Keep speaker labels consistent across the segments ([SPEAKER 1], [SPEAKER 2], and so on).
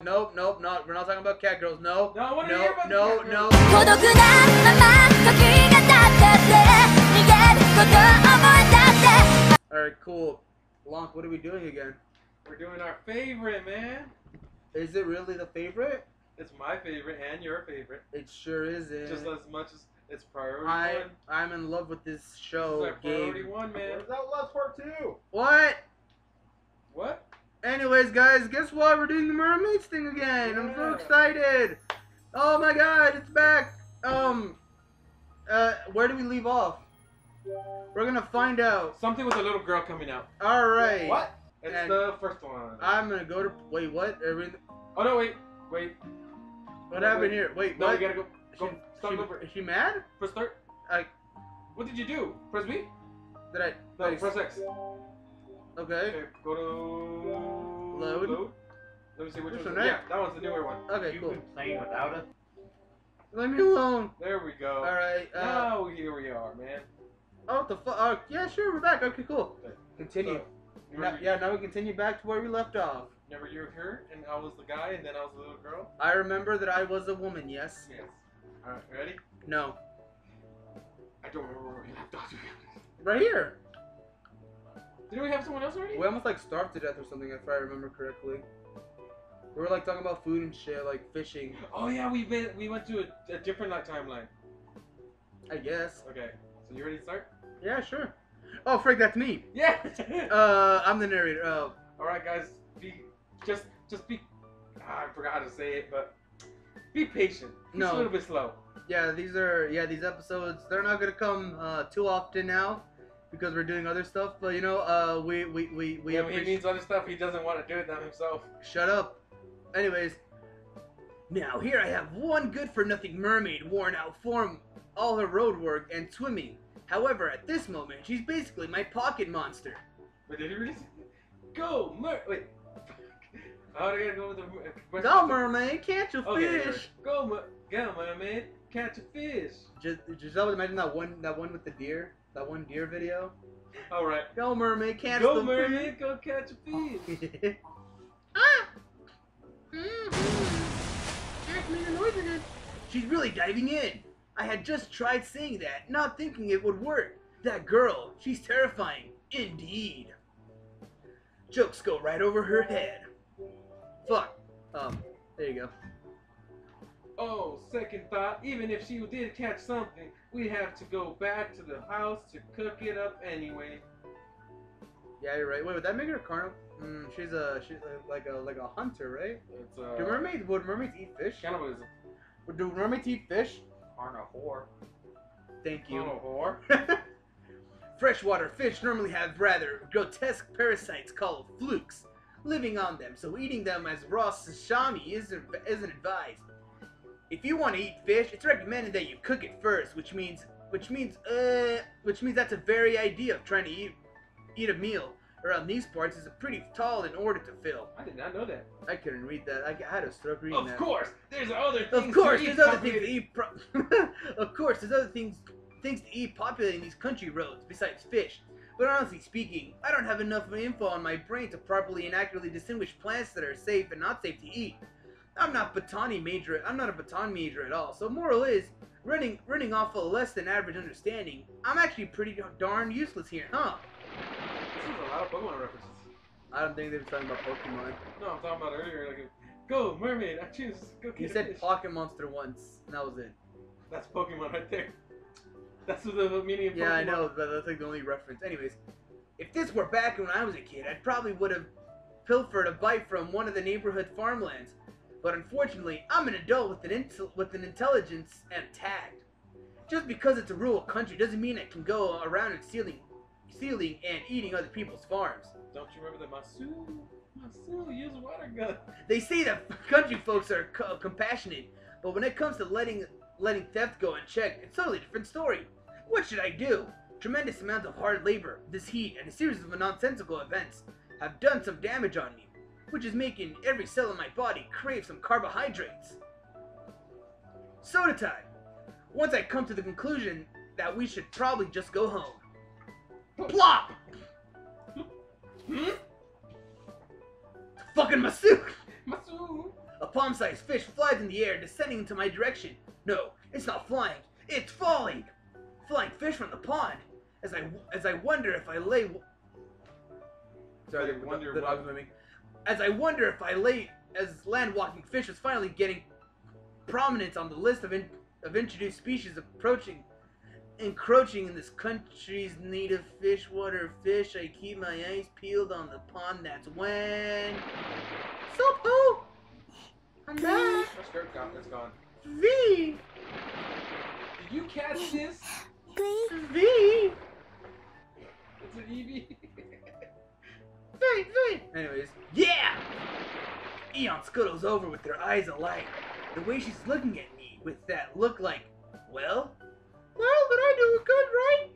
[SPEAKER 1] Nope, nope, no. We're not talking about cat girls. No.
[SPEAKER 2] No, I want to
[SPEAKER 1] no,
[SPEAKER 2] hear about
[SPEAKER 1] no,
[SPEAKER 2] the cat
[SPEAKER 1] no. Alright, cool. Lonk, what are we doing again?
[SPEAKER 2] We're doing our favorite, man.
[SPEAKER 1] Is it really the favorite?
[SPEAKER 2] It's my favorite and your favorite.
[SPEAKER 1] It sure isn't.
[SPEAKER 2] Just as much as it's priority one.
[SPEAKER 1] I'm in love with this show.
[SPEAKER 2] This is our priority one, man.
[SPEAKER 3] Where's that last part 2?
[SPEAKER 1] What?
[SPEAKER 2] What?
[SPEAKER 1] Anyways, guys, guess what? We're doing the Mermaids thing again. I'm so
[SPEAKER 2] Yeah.
[SPEAKER 1] excited. Oh my god, it's back. Where do we leave off? We're gonna find out.
[SPEAKER 2] Something with a little girl coming out.
[SPEAKER 1] All right.
[SPEAKER 3] What?
[SPEAKER 2] It's
[SPEAKER 1] And
[SPEAKER 2] the first one.
[SPEAKER 1] I'm gonna go to. Wait, what?
[SPEAKER 2] Oh no, wait.
[SPEAKER 1] What happened here? Wait,
[SPEAKER 2] No,
[SPEAKER 1] what?
[SPEAKER 2] you gotta go. Start over.
[SPEAKER 1] Is she mad?
[SPEAKER 2] Press start.
[SPEAKER 1] I.
[SPEAKER 2] What did you do? Press B?
[SPEAKER 1] Did I?
[SPEAKER 2] No, press X.
[SPEAKER 1] Okay.
[SPEAKER 2] Okay, go to
[SPEAKER 1] Load.
[SPEAKER 2] Let me see which
[SPEAKER 1] This
[SPEAKER 2] one.
[SPEAKER 1] one, right?
[SPEAKER 2] Yeah, that one's the newer one.
[SPEAKER 1] Okay,
[SPEAKER 3] You've
[SPEAKER 1] cool.
[SPEAKER 3] been playing without us?
[SPEAKER 1] Leave me alone.
[SPEAKER 2] There we go.
[SPEAKER 1] All right.
[SPEAKER 2] Now here we are, man.
[SPEAKER 1] Oh, what the fuck? Yeah, sure, we're back. Okay, cool.
[SPEAKER 2] Okay.
[SPEAKER 1] Continue.
[SPEAKER 2] So,
[SPEAKER 1] Now we continue back to where we left off.
[SPEAKER 2] Remember you were her, and I was the guy, and then I was the little girl?
[SPEAKER 1] I remember that I was a woman, yes.
[SPEAKER 2] Yes. Alright, ready?
[SPEAKER 1] No.
[SPEAKER 2] I don't remember where we left off.
[SPEAKER 1] Right here.
[SPEAKER 2] Didn't we have someone else already?
[SPEAKER 1] We almost like starved to death or something, if I remember correctly. We were like talking about food and shit, like fishing.
[SPEAKER 2] Oh yeah, we went to a different timeline.
[SPEAKER 1] I guess.
[SPEAKER 2] Okay, so you ready to start?
[SPEAKER 1] Yeah, sure. Oh, frick, that's me.
[SPEAKER 2] Yeah!
[SPEAKER 1] I'm the narrator. Oh.
[SPEAKER 2] Alright guys, just be, I forgot how to say it, but be patient. It's
[SPEAKER 1] No.
[SPEAKER 2] a little bit slow.
[SPEAKER 1] Yeah, these episodes, they're not gonna come too often now because we're doing other stuff, but you know, we
[SPEAKER 2] When he means other stuff, he doesn't want to do it that himself.
[SPEAKER 1] Shut up. Anyways, now here I have one good-for-nothing mermaid worn out from all her road work and swimming. However, at this moment, she's basically my pocket monster.
[SPEAKER 2] But did he really say go, wait. Oh, I gotta go with the...
[SPEAKER 1] Go, mermaid, catch a
[SPEAKER 2] Okay,
[SPEAKER 1] fish.
[SPEAKER 2] go, mermaid, catch a fish.
[SPEAKER 1] Just imagine that one with the deer, that one deer video.
[SPEAKER 2] All right.
[SPEAKER 1] Go, mermaid, catch
[SPEAKER 2] Go,
[SPEAKER 1] the
[SPEAKER 2] mermaid, go catch a fish.
[SPEAKER 1] fish. Ah! Can't make a noise again. She's really diving in. I had just tried saying that, not thinking it would work. That girl, she's terrifying, indeed. Jokes go right over her head. Fuck. There you go.
[SPEAKER 2] Oh, second thought, even if she did catch something, we'd have to go back to the house to cook it up anyway.
[SPEAKER 1] Yeah, you're right. Wait, would that make her a carnivore? She's like a hunter, right?
[SPEAKER 2] It's
[SPEAKER 1] Would mermaids eat fish?
[SPEAKER 2] cannibalism.
[SPEAKER 1] Do mermaids eat fish?
[SPEAKER 3] Carnivore.
[SPEAKER 1] Thank you.
[SPEAKER 2] Carnivore.
[SPEAKER 1] Freshwater fish normally have rather grotesque parasites called flukes living on them, so eating them as raw sashimi isn't advised. If you want to eat fish, it's recommended that you cook it first, which means that's a very idea of trying to eat a meal around these parts is pretty tall in order to fill.
[SPEAKER 2] I did not know that.
[SPEAKER 1] I couldn't read that. I had a stroke reading that.
[SPEAKER 2] Of course, there's other things.
[SPEAKER 1] Of course,
[SPEAKER 2] to eat,
[SPEAKER 1] there's other things to eat. Of course, there's other things to eat populating these country roads besides fish. But honestly speaking, I don't have enough info on my brain to properly and accurately distinguish plants that are safe and not safe to eat. I'm not a baton major at all. So moral is, running off a less than average understanding, I'm actually pretty darn useless here, huh?
[SPEAKER 2] This is a lot of Pokemon references.
[SPEAKER 1] I don't think they were talking about Pokemon.
[SPEAKER 2] No, I'm talking about earlier. Like, go mermaid, I choose. Go
[SPEAKER 1] You
[SPEAKER 2] catch a
[SPEAKER 1] said
[SPEAKER 2] fish.
[SPEAKER 1] Pocket Monster once, and that was it.
[SPEAKER 2] That's Pokemon right there. That's the meaning of Pokemon.
[SPEAKER 1] Yeah, I know, but that's like the only reference. Anyways, if this were back when I was a kid, I probably would have pilfered a bite from one of the neighborhood farmlands. But unfortunately, I'm an adult with an intelligence and tact. Just because it's a rural country doesn't mean I can go around and stealing and eating other people's farms.
[SPEAKER 2] Don't you remember that Masu use a water gun?
[SPEAKER 1] They say that country folks are compassionate, but when it comes to letting theft go unchecked, it's a totally different story. What should I do? Tremendous amount of hard labor, this heat, and a series of nonsensical events have done some damage on me, which is making every cell in my body crave some carbohydrates. Soda time! Once I come to the conclusion that we should probably just go home. Plop!
[SPEAKER 2] Hmm?
[SPEAKER 1] Fucking Masu!
[SPEAKER 2] Masu!
[SPEAKER 1] A palm-sized fish flies in the air, descending into my direction. No, it's not flying. It's falling. Flying fish from the pond. As I wonder if I lay. Sorry, the dog's moving. As I wonder if I lay, as land-walking fish is finally getting prominence on the list of introduced species encroaching in this country's native freshwater fish. I keep my eyes peeled on the pond. That's when. So Pooh, I'm back.
[SPEAKER 2] My skirt it's gone.
[SPEAKER 1] V.
[SPEAKER 2] Did you catch this?
[SPEAKER 1] V.
[SPEAKER 2] It's an Eevee.
[SPEAKER 1] V. Anyways, yeah. Eon scuttles over with their eyes alight. The way she's looking at me with that look like, well, did I do good, right?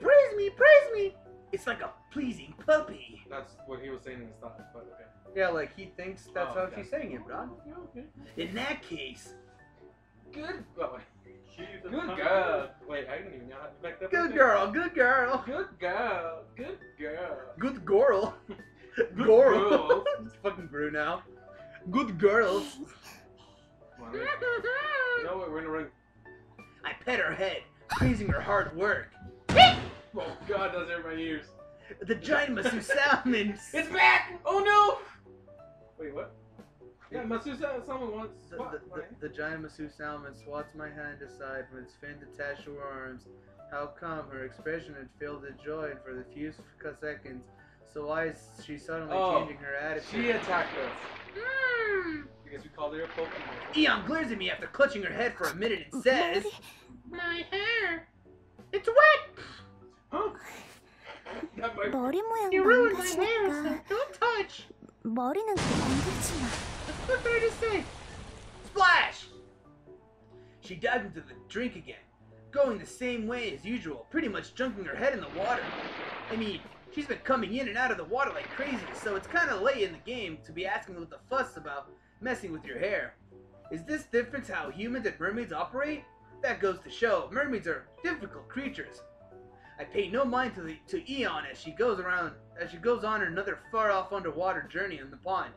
[SPEAKER 1] Praise me. It's like a pleasing puppy.
[SPEAKER 2] That's what he was saying in the stop, but okay.
[SPEAKER 1] Yeah, like he thinks that's how
[SPEAKER 2] okay.
[SPEAKER 1] she's saying it, bro.
[SPEAKER 2] Okay.
[SPEAKER 1] In that case,
[SPEAKER 2] Good. Oh, wait.
[SPEAKER 3] Jesus.
[SPEAKER 2] Good girl. Wait, I didn't even know how to back that.
[SPEAKER 1] good girl.
[SPEAKER 2] Good girl.
[SPEAKER 1] Good girl.
[SPEAKER 2] girl.
[SPEAKER 1] It's fucking Brew now. Good girls.
[SPEAKER 2] Come on, you know what? We're gonna run.
[SPEAKER 1] I pet her head, praising her hard work.
[SPEAKER 2] Oh God, that's in my ears.
[SPEAKER 1] The giant Masu salmon.
[SPEAKER 2] It's back! Oh no! Wait, what? Yeah, Masu salmon wants.
[SPEAKER 1] The giant Masu salmon swats my hand aside from its fin detached to her arms. How come? Her expression had filled with joy for the few seconds. So why is she suddenly changing her attitude?
[SPEAKER 2] She attacked us. Because we called her a Pokemon.
[SPEAKER 1] Eon glares at me after clutching her head for a minute and says, "My hair, it's wet."
[SPEAKER 2] Huh?
[SPEAKER 4] 머리 모양
[SPEAKER 1] You ruined my hair,
[SPEAKER 4] 망가지니까
[SPEAKER 1] so don't touch.
[SPEAKER 4] 머리는 건들지 마.
[SPEAKER 1] What did I just say? Splash! She dived into the drink again, going the same way as usual, pretty much dunking her head in the water. I mean, she's been coming in and out of the water like crazy, so it's kind of late in the game to be asking what the fuss about messing with your hair. Is this different how humans and mermaids operate? That goes to show, mermaids are difficult creatures. I pay no mind to Eon as she goes on another far-off underwater journey in the pond,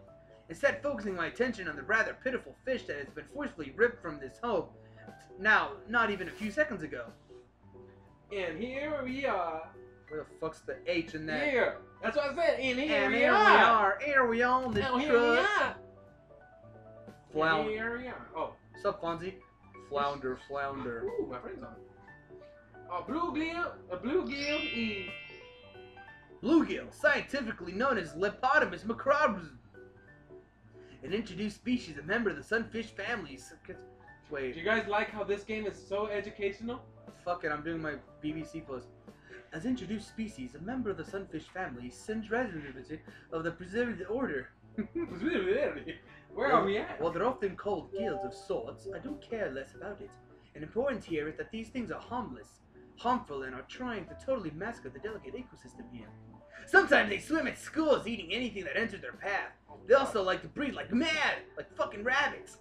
[SPEAKER 1] instead focusing my attention on the rather pitiful fish that has been forcefully ripped from this home now, not even a few seconds ago.
[SPEAKER 2] And here we are.
[SPEAKER 1] Where the fuck's the H in that?
[SPEAKER 2] Here. That's what I said. And here
[SPEAKER 1] And
[SPEAKER 2] we
[SPEAKER 1] here
[SPEAKER 2] are.
[SPEAKER 1] Here we are on the
[SPEAKER 2] Now here we
[SPEAKER 1] truck.
[SPEAKER 2] are.
[SPEAKER 1] Flounder.
[SPEAKER 2] Here we are. Oh.
[SPEAKER 1] Sup, Fonzie? Flounder.
[SPEAKER 2] Ooh, my friend's on. A bluegill is
[SPEAKER 1] Bluegill, scientifically known as Lepodamus macrobus, an introduced species, a member of the sunfish family.
[SPEAKER 2] Do
[SPEAKER 1] Wait,
[SPEAKER 2] you guys like how this game is so educational?
[SPEAKER 1] fuck it, I'm doing my BBC plus. As introduced species, a member of the sunfish family, since representative of the preserved order.
[SPEAKER 2] Where are we at?
[SPEAKER 1] While they're often called guilds of sorts, I don't care less about it. And important here is that these things are harmful, and are trying to totally massacre the delicate ecosystem here. Sometimes they swim at schools, eating anything that enters their path. They also like to breed like mad, like fucking rabbits,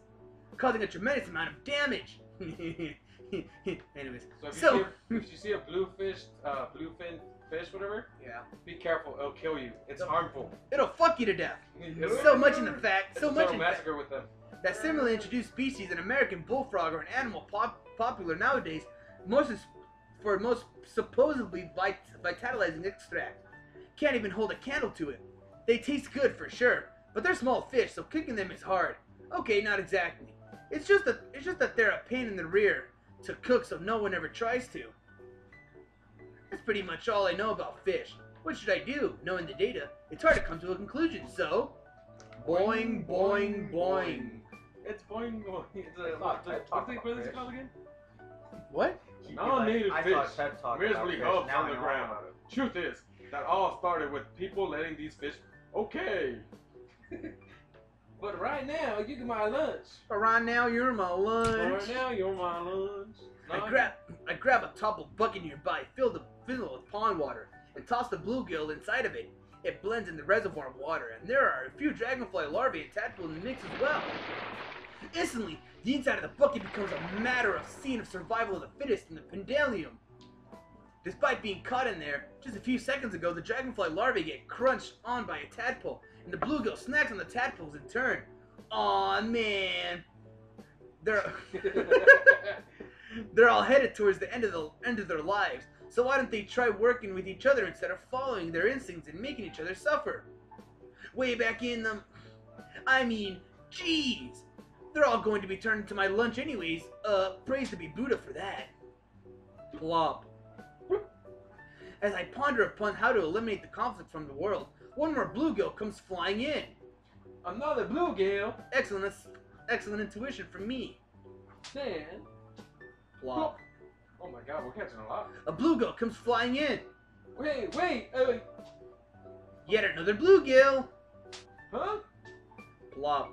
[SPEAKER 1] causing a tremendous amount of damage. Anyways,
[SPEAKER 2] So if you see a bluefin fish, whatever,
[SPEAKER 1] yeah,
[SPEAKER 2] be careful. It'll kill you. It's harmful.
[SPEAKER 1] it'll fuck you to death. So much in the fact,
[SPEAKER 2] It's
[SPEAKER 1] so
[SPEAKER 2] a
[SPEAKER 1] much
[SPEAKER 2] total
[SPEAKER 1] in
[SPEAKER 2] massacre with them.
[SPEAKER 1] that similarly introduced species, an American bullfrog or an animal popular nowadays, most supposedly vitalizing extract. Can't even hold a candle to it. They taste good for sure, but they're small fish, so cooking them is hard. Okay, not exactly. It's just that they're a pain in the rear to cook, so no one ever tries to. That's pretty much all I know about fish. What should I do? Knowing the data, it's hard to come to a conclusion, so... Boing, boing, boing.
[SPEAKER 2] It's boing boing. It's
[SPEAKER 3] not TED Talk
[SPEAKER 2] what's
[SPEAKER 3] about
[SPEAKER 2] this
[SPEAKER 3] fish.
[SPEAKER 2] called again?
[SPEAKER 1] What?
[SPEAKER 2] Non-native
[SPEAKER 3] I
[SPEAKER 2] fish
[SPEAKER 3] saw a TED Talk about
[SPEAKER 2] miserably
[SPEAKER 3] fish,
[SPEAKER 2] hubs
[SPEAKER 3] now
[SPEAKER 2] on
[SPEAKER 3] I
[SPEAKER 2] the
[SPEAKER 3] know
[SPEAKER 2] ground.
[SPEAKER 3] about it.
[SPEAKER 2] Truth is, that all started with people letting these fish. Okay. But right now, you get my lunch.
[SPEAKER 1] But right now, you're my lunch.
[SPEAKER 2] Right now, you're my lunch.
[SPEAKER 1] I grab a toppled bucket nearby, fill it with pond water, and toss the bluegill inside of it. It blends in the reservoir water, and there are a few dragonfly larvae and tadpoles in the mix as well. Instantly, the inside of the bucket becomes a matter of scene of survival of the fittest in the pendulum. Despite being caught in there, just a few seconds ago, the dragonfly larvae get crunched on by a tadpole, and the bluegill snacks on the tadpoles in turn. Aw, man. They're they're all headed towards the end of their lives. So why don't they try working with each other instead of following their instincts and making each other suffer? Way back in them, I mean, jeez. They're all going to be turned into my lunch anyways. Praise to be Buddha for that. Plop. As I ponder upon how to eliminate the conflict from the world, one more bluegill comes flying in.
[SPEAKER 2] Another bluegill.
[SPEAKER 1] Excellent intuition from me.
[SPEAKER 2] Then.
[SPEAKER 1] Plop.
[SPEAKER 2] Oh my god, we're catching a lot.
[SPEAKER 1] A bluegill comes flying in.
[SPEAKER 2] Wait.
[SPEAKER 1] Yet another bluegill.
[SPEAKER 2] Huh?
[SPEAKER 1] Plop.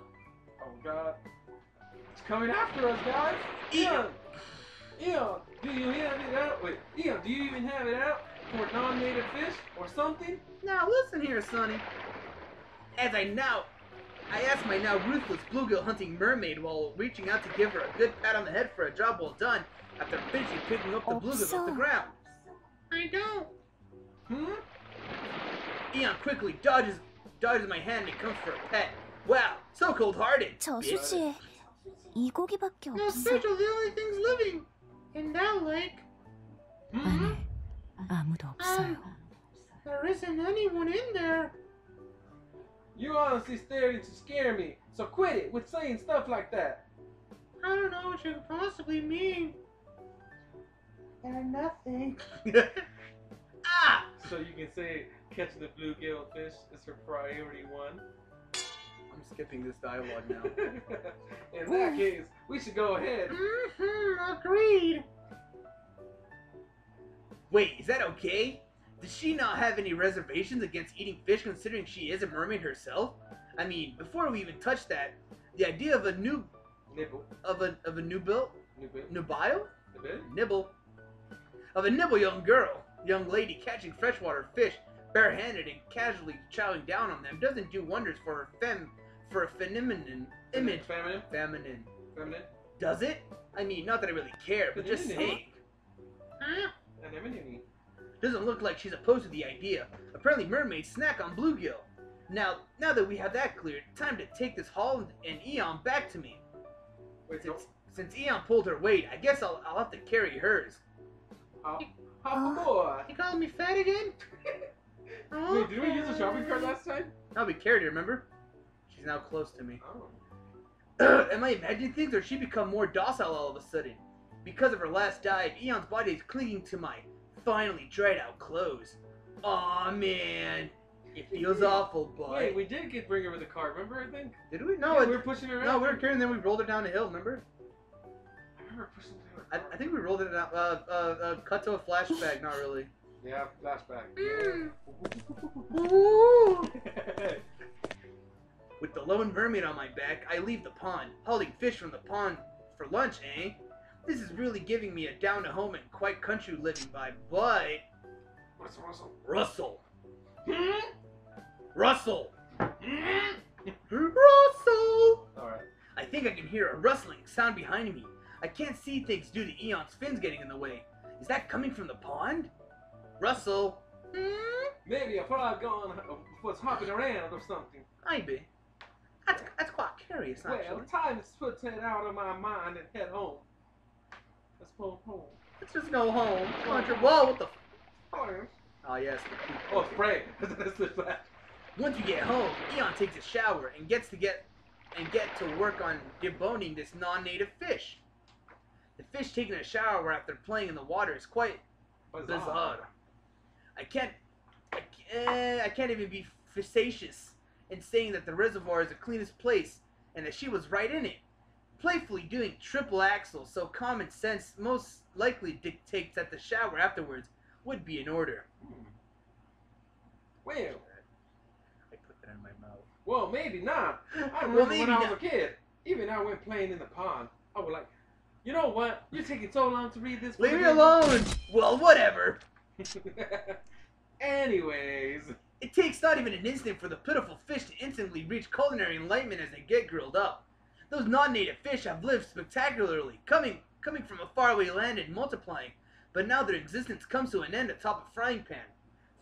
[SPEAKER 2] Oh god. It's coming after us, guys. Eon, do you have it out? Wait, Eon, do you even have it out for non-native fish or something?
[SPEAKER 1] Now listen here, Sonny. As I ask my now ruthless bluegill hunting mermaid while reaching out to give her a good pat on the head for a job well done after finishing picking up the bluegills off the ground. I don't. Eon quickly dodges my hand and comes for a pet. Wow, so cold-hearted.
[SPEAKER 4] 저수지에 이 고기밖에
[SPEAKER 1] No
[SPEAKER 4] 없어.
[SPEAKER 1] fish are the only things living in that lake.
[SPEAKER 4] 아니, 아무도 없어요.
[SPEAKER 1] There isn't anyone in there.
[SPEAKER 2] You honestly starting to scare me, so quit it with saying stuff like that.
[SPEAKER 1] I don't know what you could possibly mean. They're nothing. Ah!
[SPEAKER 2] So you can say catching the bluegill fish is her priority one.
[SPEAKER 1] I'm skipping this dialogue now.
[SPEAKER 2] In that case, we should go ahead.
[SPEAKER 1] Agreed. Wait, is that okay? Does she not have any reservations against eating fish considering she is a mermaid herself? I mean, before we even touch that, the idea of a nubile young lady catching freshwater fish barehanded and casually chowing down on them doesn't do wonders for a feminine image. Feminine. Does it? I mean, not that I really care, but just saying. Doesn't look like she's opposed to the idea. Apparently mermaids snack on bluegill. Now that we have that cleared, time to take this Holland and Eon back to me.
[SPEAKER 2] Wait,
[SPEAKER 1] Since Eon pulled her weight, I guess I'll have to carry hers.
[SPEAKER 2] Boy.
[SPEAKER 1] You calling me fat again?
[SPEAKER 2] Wait, did we use a shopping cart last time?
[SPEAKER 1] No, we carried her, remember? She's now close to me.
[SPEAKER 2] Oh.
[SPEAKER 1] Am I imagining things, or has she become more docile all of a sudden? Because of her last dive, Eon's body is clinging to my finally dried out clothes. Aw, man. It feels awful, boy.
[SPEAKER 2] Wait, we did bring her with a cart, remember, I think?
[SPEAKER 1] Did we? No,
[SPEAKER 2] yeah, we were pushing her around.
[SPEAKER 1] No, we were carrying, then we rolled her down the hill, remember?
[SPEAKER 2] I remember pushing her.
[SPEAKER 1] I think we rolled it out, cut to a flashback, not really.
[SPEAKER 2] Yeah, flashback.
[SPEAKER 1] With the lone mermaid on my back, I leave the pond, hauling fish from the pond for lunch, eh? This is really giving me a down-to-home and quite country living vibe, but...
[SPEAKER 2] Russell.
[SPEAKER 1] Russell! Russell! Russell!
[SPEAKER 2] Alright.
[SPEAKER 1] I think I can hear a rustling sound behind me. I can't see things due to Eon's fins getting in the way. Is that coming from the pond? Russell?
[SPEAKER 2] Maybe a frog was hopping around or something.
[SPEAKER 1] Maybe. That's quite curious, actually.
[SPEAKER 2] Well, time to put that out of my mind and head home. Let's go home.
[SPEAKER 1] Let's just go home. Country. Whoa, what the
[SPEAKER 2] Fire.
[SPEAKER 1] Oh, yes.
[SPEAKER 2] Oh, spray. That's the flash.
[SPEAKER 1] Once you get home, Eon takes a shower and get to work on deboning this non-native fish. The fish taking a shower after playing in the water is quite bizarre. I can't even be facetious in saying that the reservoir is the cleanest place and that she was right in it. Playfully doing triple axels, so common sense most likely dictates that the shower afterwards would be in order.
[SPEAKER 2] Well,
[SPEAKER 1] I put that in my mouth.
[SPEAKER 2] Well, maybe not. I remember when I was a kid. Even I went playing in the pond. I was like, you know what? You're taking so long to read this.
[SPEAKER 1] Leave me alone! Well, whatever.
[SPEAKER 2] Anyways.
[SPEAKER 1] It takes not even an instant for the pitiful fish to instantly reach culinary enlightenment as they get grilled up. Those non-native fish have lived spectacularly, coming from a faraway land and multiplying, but now their existence comes to an end atop a frying pan.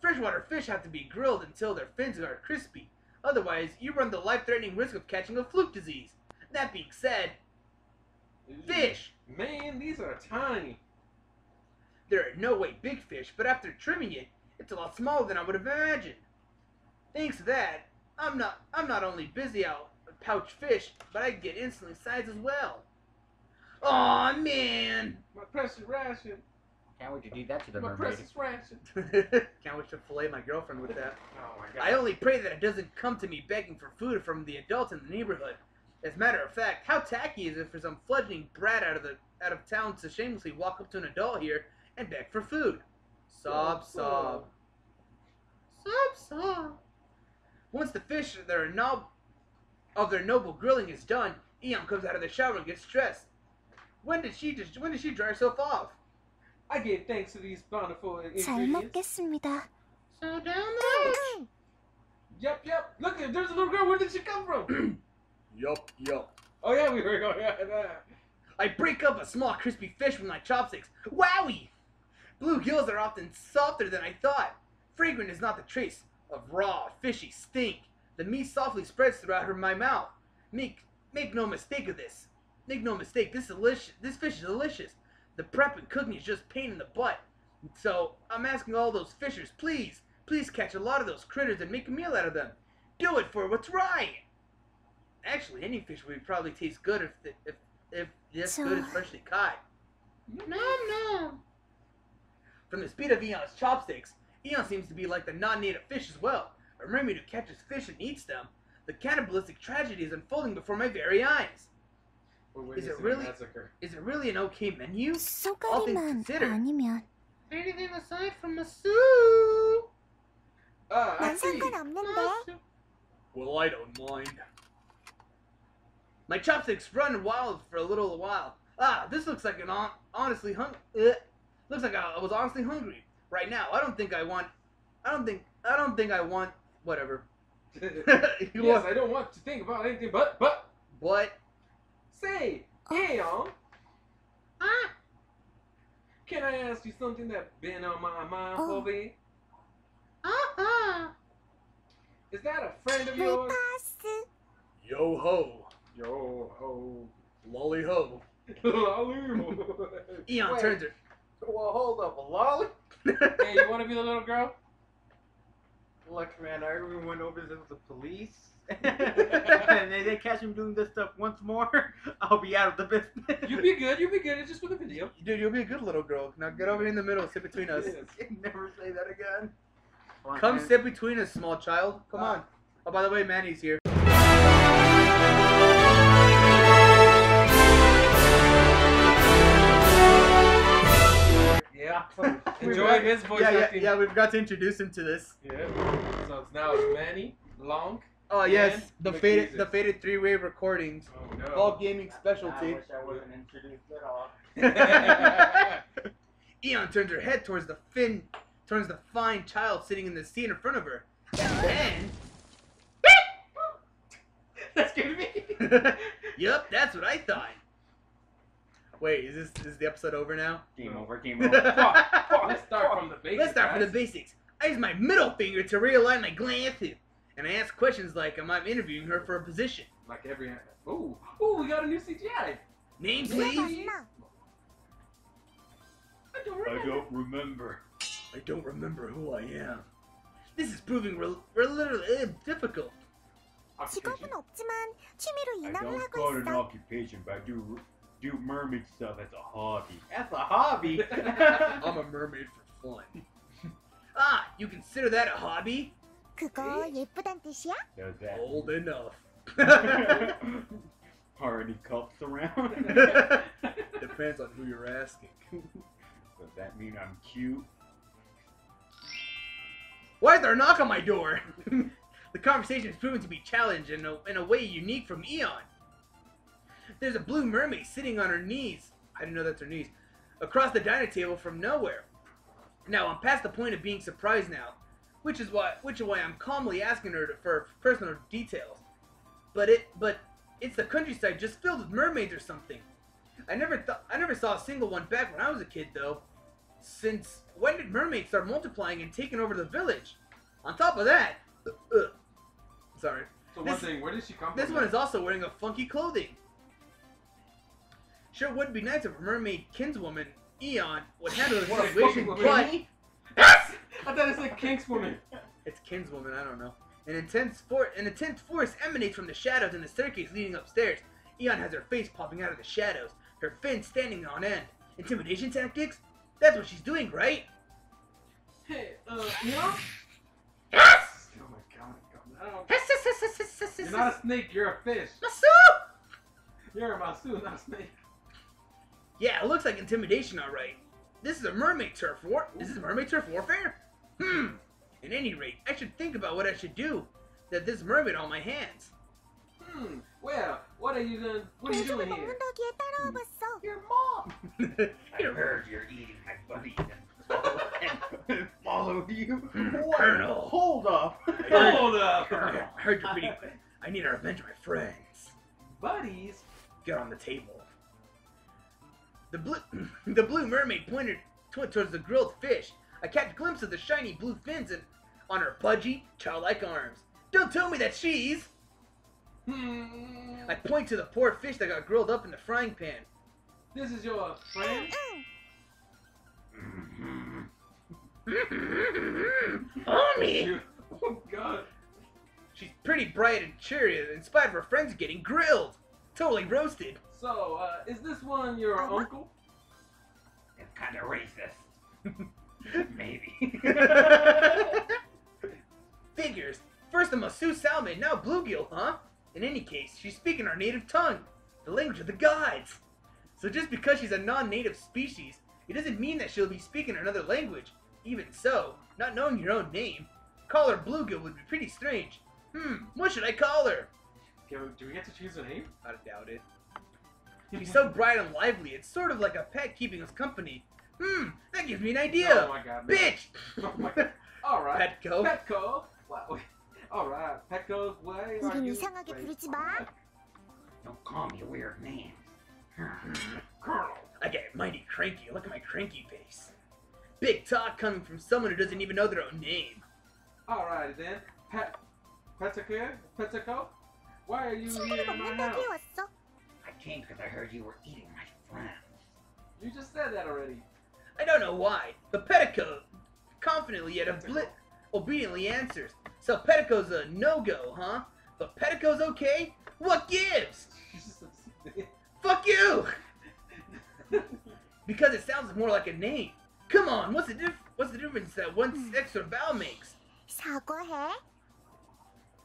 [SPEAKER 1] Freshwater fish have to be grilled until their fins are crispy, Otherwise, you run the life-threatening risk of catching a fluke disease. That being said, fish!
[SPEAKER 2] Man, these are tiny.
[SPEAKER 1] They're in no way big fish, but after trimming it, it's a lot smaller than I would have imagined. Thanks to that, I'm not only busy out with pouch fish, but I can get instantly size as well. Aw, man!
[SPEAKER 2] My precious ration.
[SPEAKER 3] Can't wait to do that to the
[SPEAKER 2] My
[SPEAKER 3] mermaid.
[SPEAKER 2] precious ration.
[SPEAKER 1] Can't wait to fillet my girlfriend with that.
[SPEAKER 2] Oh my god.
[SPEAKER 1] I only pray that it doesn't come to me begging for food from the adults in the neighborhood. As a matter of fact, how tacky is it for some fledgling brat out of town to shamelessly walk up to an adult here and beg for food? Sob, sob. Sob, sob. Once the fish of their noble grilling is done, Eon comes out of the shower and gets dressed. When did she dry herself off?
[SPEAKER 2] I gave thanks to these bountiful
[SPEAKER 4] 잘
[SPEAKER 2] ingredients.
[SPEAKER 4] 먹겠습니다.
[SPEAKER 1] So damn much.
[SPEAKER 2] Yep. Look, there's a little girl. Where did she come from?
[SPEAKER 1] Yup.
[SPEAKER 2] Oh yeah, we were going at that.
[SPEAKER 1] I break up a small crispy fish with my chopsticks. Wowie! Blue gills are often softer than I thought. Fragrant is not the trace of raw, fishy stink. The meat softly spreads throughout my mouth. Make no mistake of this. Make no mistake, this fish is delicious. The prep and cooking is just pain in the butt. So, I'm asking all those fishers, please catch a lot of those critters and make a meal out of them. Do it for what's right. Actually, any fish would probably taste good if this good is freshly caught. No. From the speed of Eon's chopsticks, Eon seems to be like the non-native fish as well. A mermaid who catches fish and eats them. The cannibalistic tragedy is unfolding before my very eyes. Is it really an okay menu? All things
[SPEAKER 4] 쏘가리만
[SPEAKER 1] considered.
[SPEAKER 4] 아니면
[SPEAKER 1] Anything aside from a soup?
[SPEAKER 2] I
[SPEAKER 4] 난
[SPEAKER 2] see.
[SPEAKER 4] 상관없는데.
[SPEAKER 1] Well, I don't mind. My chopsticks run wild for a little while. This looks like honestly looks like I was honestly hungry. Right now, I don't think I want whatever.
[SPEAKER 2] Yes, I don't want to think about anything but.
[SPEAKER 1] What?
[SPEAKER 2] Say, Aeon. Can I ask you something that's been on my mind for me? Is that a friend of yours?
[SPEAKER 4] 불파스.
[SPEAKER 1] Yo ho.
[SPEAKER 2] Yo ho.
[SPEAKER 1] Lolly ho.
[SPEAKER 2] Lolly.
[SPEAKER 1] Eon
[SPEAKER 3] Wait.
[SPEAKER 1] turns her.
[SPEAKER 3] Well, hold up, a lolly?
[SPEAKER 2] Hey, you want to be the little girl?
[SPEAKER 3] Look, man, I even went over to the police. And they catch him doing this stuff once more, I'll be out of the business.
[SPEAKER 2] You be good. It's just for the video.
[SPEAKER 1] Dude, you'll be a good little girl. Now get over here in the middle, sit between us.
[SPEAKER 3] Never say that again.
[SPEAKER 1] Come sit between us, small child. Come on. Oh, by the way, Manny's here.
[SPEAKER 2] Yeah. Enjoy his voice acting.
[SPEAKER 1] Yeah, we forgot to introduce him to this.
[SPEAKER 2] Yeah. So now it's Manny, Lonk.
[SPEAKER 1] Oh yes,
[SPEAKER 2] And
[SPEAKER 1] the
[SPEAKER 2] McJesus.
[SPEAKER 1] faded three-way recordings.
[SPEAKER 2] Oh no.
[SPEAKER 1] All gaming
[SPEAKER 3] I
[SPEAKER 1] specialty.
[SPEAKER 3] wish I wasn't introduced at all.
[SPEAKER 1] Eon turns her head towards the fine child sitting in the seat in front of her. And
[SPEAKER 3] That's good me.
[SPEAKER 1] Yup, that's what I thought. Wait, is the episode over now?
[SPEAKER 3] Game over, game over.
[SPEAKER 2] Let's start from the basics.
[SPEAKER 1] Let's start
[SPEAKER 2] guys.
[SPEAKER 1] from the basics. I use my middle finger to realign my glances, and I ask questions like I'm interviewing her for a position.
[SPEAKER 2] Like every. Ooh, we got a new CGI.
[SPEAKER 1] Name, please.
[SPEAKER 2] I don't remember.
[SPEAKER 3] remember.
[SPEAKER 1] I don't remember who I am. This is proving difficult.
[SPEAKER 4] 직업은 없지만 취미로
[SPEAKER 5] I
[SPEAKER 4] 인왕을
[SPEAKER 5] don't
[SPEAKER 4] 하고
[SPEAKER 5] call it an
[SPEAKER 4] 있어.
[SPEAKER 5] occupation, but I do mermaid stuff as a hobby.
[SPEAKER 3] That's a hobby.
[SPEAKER 1] I'm a mermaid for fun. You consider that a hobby?
[SPEAKER 4] 그거 예쁘단 뜻이야?
[SPEAKER 5] Does that?
[SPEAKER 1] Old enough.
[SPEAKER 5] Are any cups around?
[SPEAKER 1] Depends on who you're asking.
[SPEAKER 5] Does that mean I'm cute?
[SPEAKER 1] Why is there a knock on my door? The conversation is proven to be challenged in a way unique from Eon. There's a blue mermaid sitting on her knees. I didn't know that's her knees. Across the dining table from nowhere. Now, I'm past the point of being surprised now, which is why I'm calmly asking her for personal details. But it's the countryside just filled with mermaids or something. I never saw a single one back when I was a kid though. Since when did mermaids start multiplying and taking over the village? On top of that, Sorry.
[SPEAKER 2] So one thing, where did she come from?
[SPEAKER 1] This one is also wearing a funky clothing. Sure would be nice if a mermaid kinswoman, Eon, would handle the
[SPEAKER 2] What a
[SPEAKER 1] situation,
[SPEAKER 2] fucking
[SPEAKER 1] but...
[SPEAKER 2] woman. I thought it said Kinkswoman.
[SPEAKER 1] It's kinswoman, I don't know. An intense force emanates from the shadows in the staircase leading upstairs. Eon has her face popping out of the shadows, her fins standing on end. Intimidation tactics? That's what she's doing, right?
[SPEAKER 2] Hey, you know?
[SPEAKER 1] Yes!
[SPEAKER 2] Oh my god, calm down.
[SPEAKER 1] Yes!
[SPEAKER 2] You're not a snake, you're a fish.
[SPEAKER 1] Masu!
[SPEAKER 2] You're a masu, not a snake.
[SPEAKER 1] Yeah, it looks like intimidation, alright. This is a mermaid turf war. Is this mermaid turf warfare? At any rate, I should think about what I should do. That this mermaid on my hands.
[SPEAKER 2] Well, what are you doing? What are you
[SPEAKER 4] 고집을
[SPEAKER 2] doing here?
[SPEAKER 4] 먹는다기에 따라와봤어.
[SPEAKER 3] Your mom.
[SPEAKER 5] I heard you're eating my buddies and followed you.
[SPEAKER 1] Colonel.
[SPEAKER 3] Hold up.
[SPEAKER 2] Hold up!
[SPEAKER 1] I heard you're beating. I need to revenge my friends.
[SPEAKER 2] Buddies?
[SPEAKER 1] Get on the table. The blue mermaid pointed towards the grilled fish. I catch a glimpse of the shiny blue fins on her pudgy, childlike arms. Don't tell me that she's... I point to the poor fish that got grilled up in the frying pan.
[SPEAKER 2] This is your friend?
[SPEAKER 1] Homie!
[SPEAKER 2] Shoot. Oh god.
[SPEAKER 1] She's pretty bright and cheery in spite of her friends getting grilled. Totally roasted.
[SPEAKER 2] So, is this one your uncle?
[SPEAKER 5] It's kind of racist. Maybe.
[SPEAKER 1] Figures. First a Masu salmon, now bluegill, huh? In any case, she's speaking our native tongue, the language of the gods. So just because she's a non-native species, it doesn't mean that she'll be speaking another language. Even so, not knowing your own name, call her bluegill would be pretty strange. What should I call her?
[SPEAKER 2] Do we get to choose a name?
[SPEAKER 1] I doubt it. She's so bright and lively, it's sort of like a pet keeping us company. That gives me an idea.
[SPEAKER 2] Oh my god. No.
[SPEAKER 1] Bitch!
[SPEAKER 2] Oh my god. Alright.
[SPEAKER 1] Petco.
[SPEAKER 2] Petco. Wow. Alright. Petco's way. Are
[SPEAKER 4] 이름
[SPEAKER 2] you?
[SPEAKER 4] 이상하게
[SPEAKER 2] Wait.
[SPEAKER 4] 부르지 마.
[SPEAKER 5] Don't call me weird names.
[SPEAKER 2] Colonel.
[SPEAKER 1] I get mighty cranky. Look at my cranky face. Big talk coming from someone who doesn't even know their own name.
[SPEAKER 2] Alright then. Petco? Why are you here
[SPEAKER 4] 친구를
[SPEAKER 2] in my house?
[SPEAKER 4] 먹는다기에 왔어.
[SPEAKER 5] I came because I heard you were eating my friends.
[SPEAKER 2] You just said that already.
[SPEAKER 1] I don't know why, but Petticoat confidently yet obediently answers. So Petticoat's a no-go, huh? But Petticoat's okay? What gives? Fuck you! Because it sounds more like a name. Come on, what's the difference that one extra vowel makes?
[SPEAKER 4] 사과해.